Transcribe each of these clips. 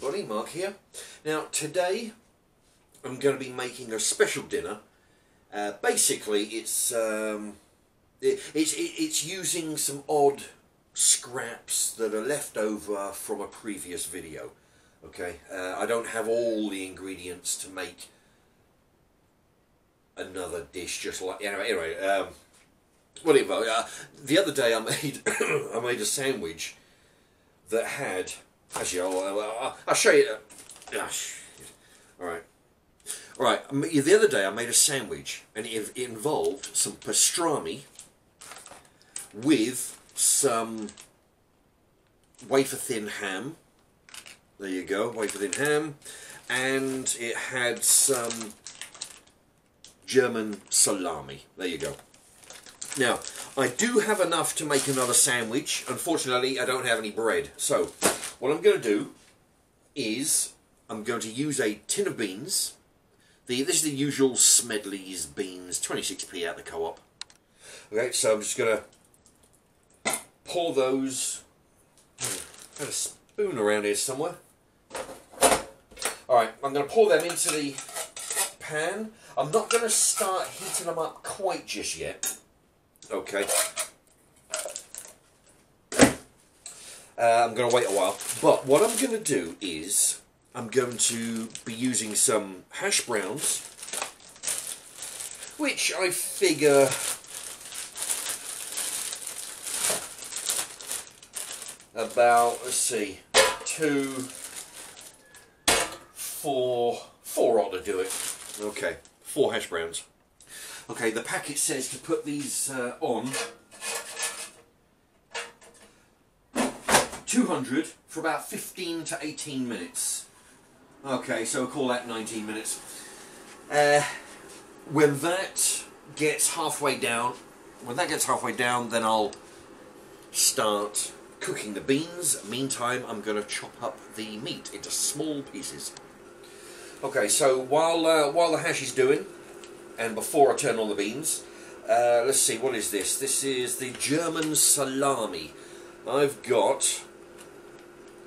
everybody, Mark here. Now today I'm going to be making a special dinner. Basically it's using some odd scraps that are left over from a previous video. Okay, I don't have all the ingredients to make another dish just like anyway. Whatever. The other day I made I made a sandwich that had. Actually, I'll show you. Alright. The other day I made a sandwich and it involved some pastrami with some wafer thin ham. There you go, wafer thin ham. And it had some German salami. There you go. Now, I do have enough to make another sandwich. Unfortunately, I don't have any bread. So, what I'm going to do is I'm going to use a tin of beans. This is the usual Smedley's beans, 26p at the Co-op. Okay, so I'm just going to pour those. I've got a spoon around here somewhere. Alright, I'm going to pour them into the pan. I'm not going to start heating them up quite just yet. Okay. I'm going to wait a while. But what I'm going to do is I'm going to be using some hash browns, which I figure about, let's see, 4 ought to do it. Okay, 4 hash browns. Okay, the packet says to put these on 200 for about 15 to 18 minutes. Okay, so we'll call that 19 minutes. When that gets halfway down, then I'll start cooking the beans. Meantime, I'm going to chop up the meat into small pieces. Okay, so while the hash is doing, and before I turn on the beans, let's see, what is this? This is the German salami. I've got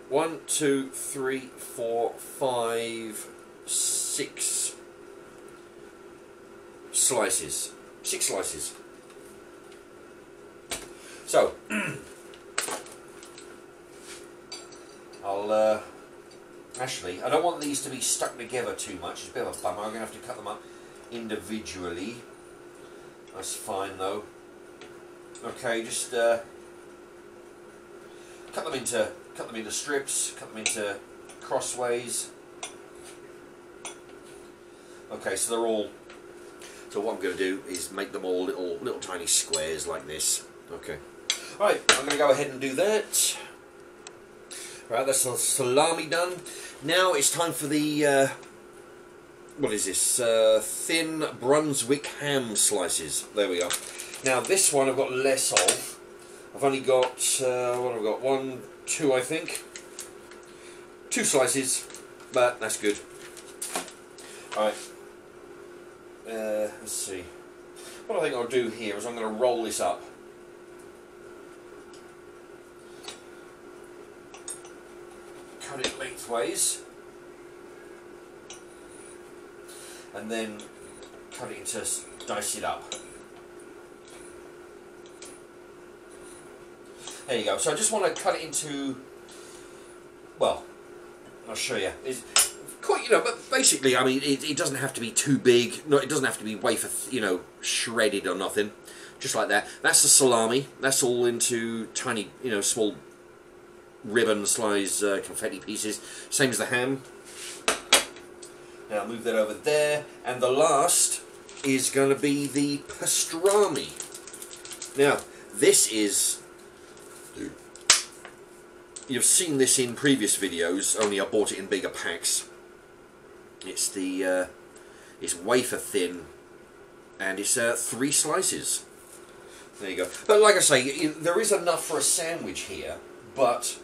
1, 2, 3, 4, 5, 6 slices. 6 slices. So, I'll, actually, I don't want these to be stuck together too much. It's a bit of a bummer. I'm going to have to cut them up individually. That's fine though. Okay, just cut them into strips, cut them into crossways. Okay, so they're all. So what I'm going to do is make them all little tiny squares like this. Okay. All right, I'm going to go ahead and do that. Right, that's the salami done. Now it's time for the. What is this? Thin Brunswick ham slices. There we go. Now this one I've got less of. I've only got, what have I got? 1, 2 I think. 2 slices, but that's good. Alright. Let's see. What I think I'll do here is I'm going to roll this up. Cut it lengthways. And then cut it into, dice it up. There you go. So I just want to cut it into, well, I'll show you. It's quite, but basically, I mean, it doesn't have to be too big. No, it doesn't have to be wafer, shredded or nothing. Just like that. That's the salami. That's all into tiny, small ribbon-sized confetti pieces. Same as the ham. Now move that over there, and the last is going to be the pastrami. Now, this is, you've seen this in previous videos, only I bought it in bigger packs. It's the, it's wafer thin, and it's 3 slices. There you go. But like I say, there is enough for a sandwich here, but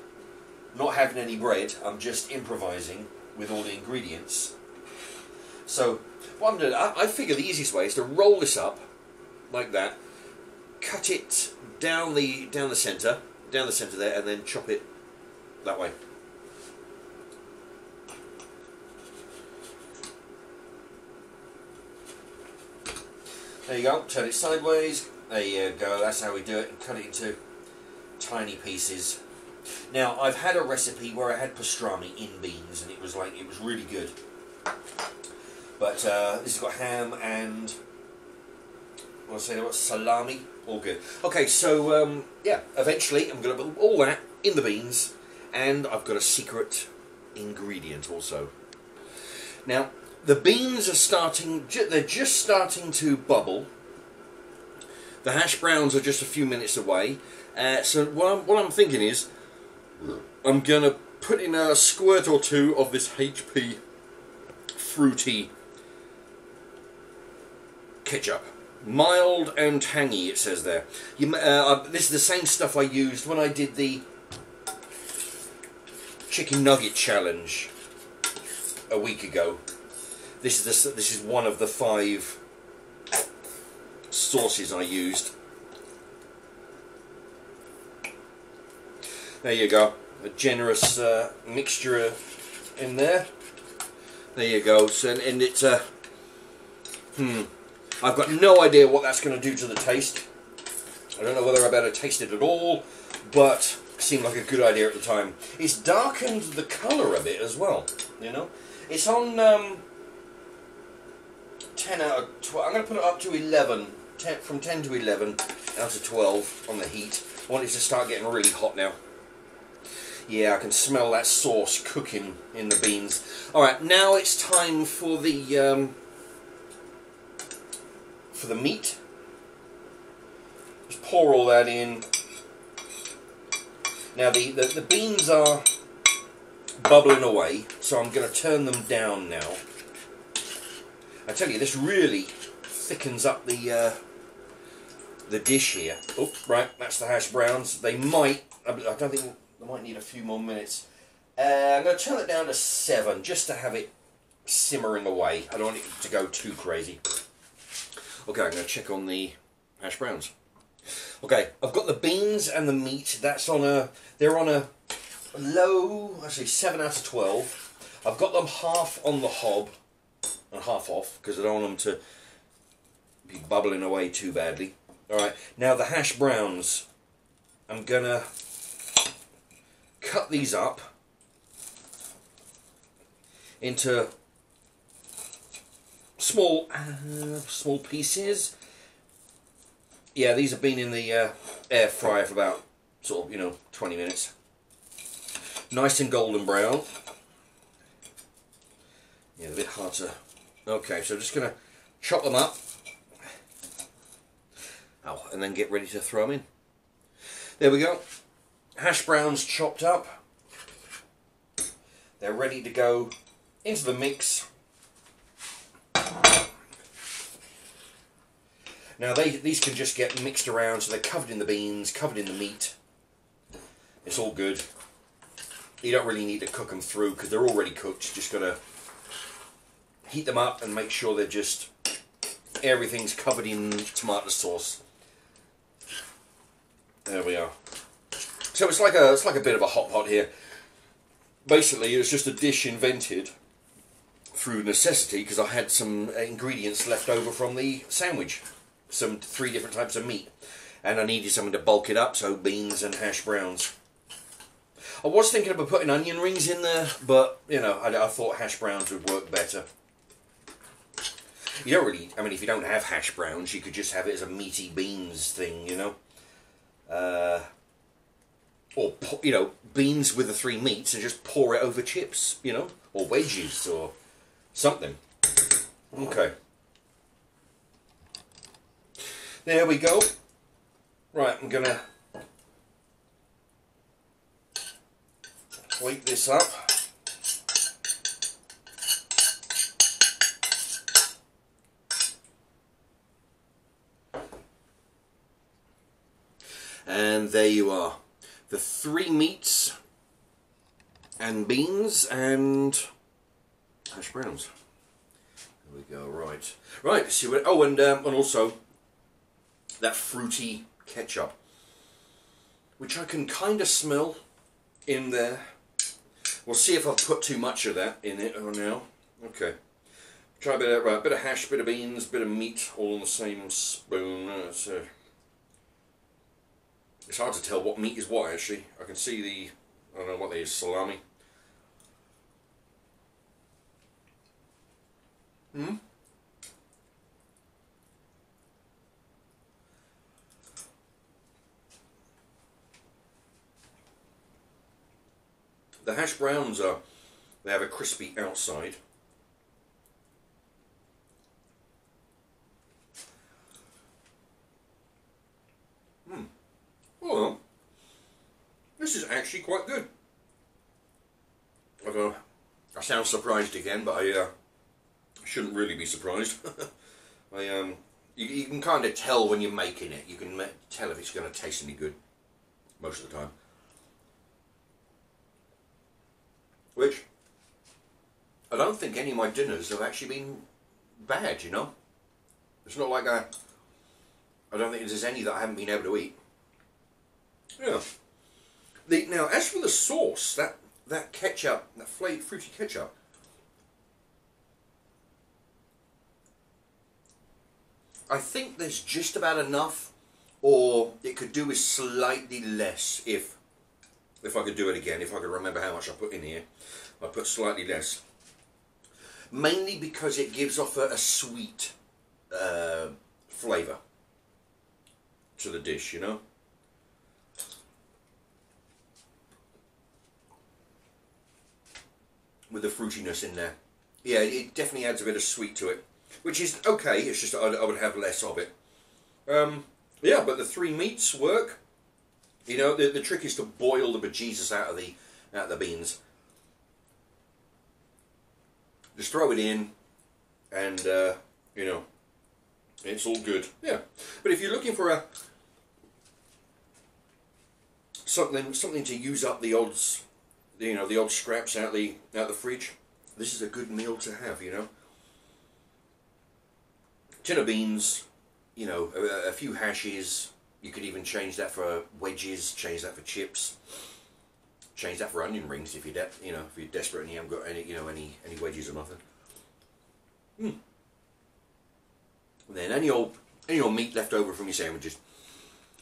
not having any bread, I'm just improvising with all the ingredients. So, what I'm doing, I figure the easiest way is to roll this up, like that, cut it down the centre there, and then chop it that way. There you go, turn it sideways. There you go, that's how we do it. And cut it into tiny pieces. Now, I've had a recipe where I had pastrami in beans, and it was really good. But this has got ham and, what did I say, what, salami, all good. Okay, so yeah, eventually I'm going to put all that in the beans, and I've got a secret ingredient also. Now, the beans are they're just starting to bubble. The hash browns are just a few minutes away. So what I'm thinking is, I'm going to put in a squirt or two of this HP fruity ketchup. Mild and tangy, it says there. This is the same stuff I used when I did the chicken nugget challenge a week ago. This is one of the 5 sauces I used. There you go, a generous mixture in there. There you go. So, and it's I've got no idea what that's going to do to the taste. I don't know whether I better taste it at all, but it seemed like a good idea at the time. It's darkened the colour a bit as well, you know. It's on 10 out of 12. I'm going to put it up to 11. From 10 to 11 out of 12 on the heat. I want it to start getting really hot now. Yeah, I can smell that sauce cooking in the beans. Alright, now it's time for the meat. Just pour all that in. Now the beans are bubbling away, so I'm going to turn them down now. I tell you, this really thickens up the dish here. Oh, right, that's the hash browns. They might, I don't think, they might need a few more minutes. I'm going to turn it down to 7, just to have it simmering away. I don't want it to go too crazy. Okay, I'm going to check on the hash browns. Okay, I've got the beans and the meat. That's on they're on a low, actually 7 out of 12. I've got them half on the hob and half off, because I don't want them to be bubbling away too badly. Alright, now the hash browns. I'm going to cut these up into small pieces. Yeah, these have been in the air fryer for about sort of 20 minutes. Nice and golden brown. Yeah, a bit hard to. Okay, so I'm just gonna chop them up. Oh, and then get ready to throw them in. There we go. Hash browns chopped up. They're ready to go into the mix. Now these can just get mixed around, so they're covered in the beans, covered in the meat. It's all good. You don't really need to cook them through because they're already cooked. Just got to heat them up and make sure they're just, everything's covered in tomato sauce. There we are. So it's like a bit of a hot pot here. Basically, it's just a dish invented through necessity because I had some ingredients left over from the sandwich. 3 different types of meat, and I needed something to bulk it up, so beans and hash browns. I was thinking about putting onion rings in there, but I thought hash browns would work better. You don't really, I mean, if you don't have hash browns, you could just have it as a meaty beans thing, or beans with the 3 meats and just pour it over chips, or wedges or something. Okay. There we go. Right, I'm gonna plate this up. And there you are. The 3 meats and beans and hash browns. There we go, right. Right, see what, oh, and also that fruity ketchup, which I can kind of smell in there. We'll see if I've put too much of that in it or now. Okay. Try a bit of hash, bit of beans, bit of meat, all on the same spoon. It's hard to tell what meat is what, actually. I can see the, I don't know what that is, salami. The hash browns they have a crispy outside. Well, this is actually quite good. I sound surprised again, but I shouldn't really be surprised. You can kind of tell when you're making it. You can tell if it's going to taste any good most of the time. Which, I don't think any of my dinners have actually been bad, you know. It's not like I don't think there's any that I haven't been able to eat. Yeah. Now, as for the sauce, that ketchup, that fruity ketchup, I think there's just about enough, or it could do with slightly less if I could do it again, if I could remember how much I put in here. I put slightly less. Mainly because it gives off a sweet flavour to the dish, you know. With the fruitiness in there. Yeah, it definitely adds a bit of sweet to it. Which is okay, it's just I would have less of it. Yeah, but the three meats work. You know, the trick is to boil the bejesus out of the beans. Just throw it in, and you know, it's all good. Yeah, but if you're looking for something to use up the odds, you know, the odd scraps out the fridge, this is a good meal to have. You know, tin of beans, you know, a few hashes. You could even change that for wedges, change that for chips, change that for onion rings if you're desperate and you haven't got any wedges or nothing. And then any old meat left over from your sandwiches.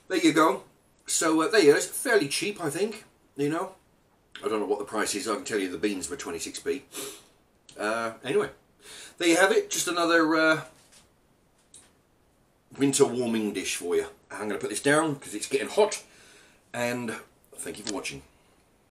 There you go. So there you go. It's fairly cheap, I think. You know, I don't know what the price is. I can tell you the beans were 26p. Anyway, there you have it. Just another winter warming dish for you. I'm going to put this down because it's getting hot, and thank you for watching.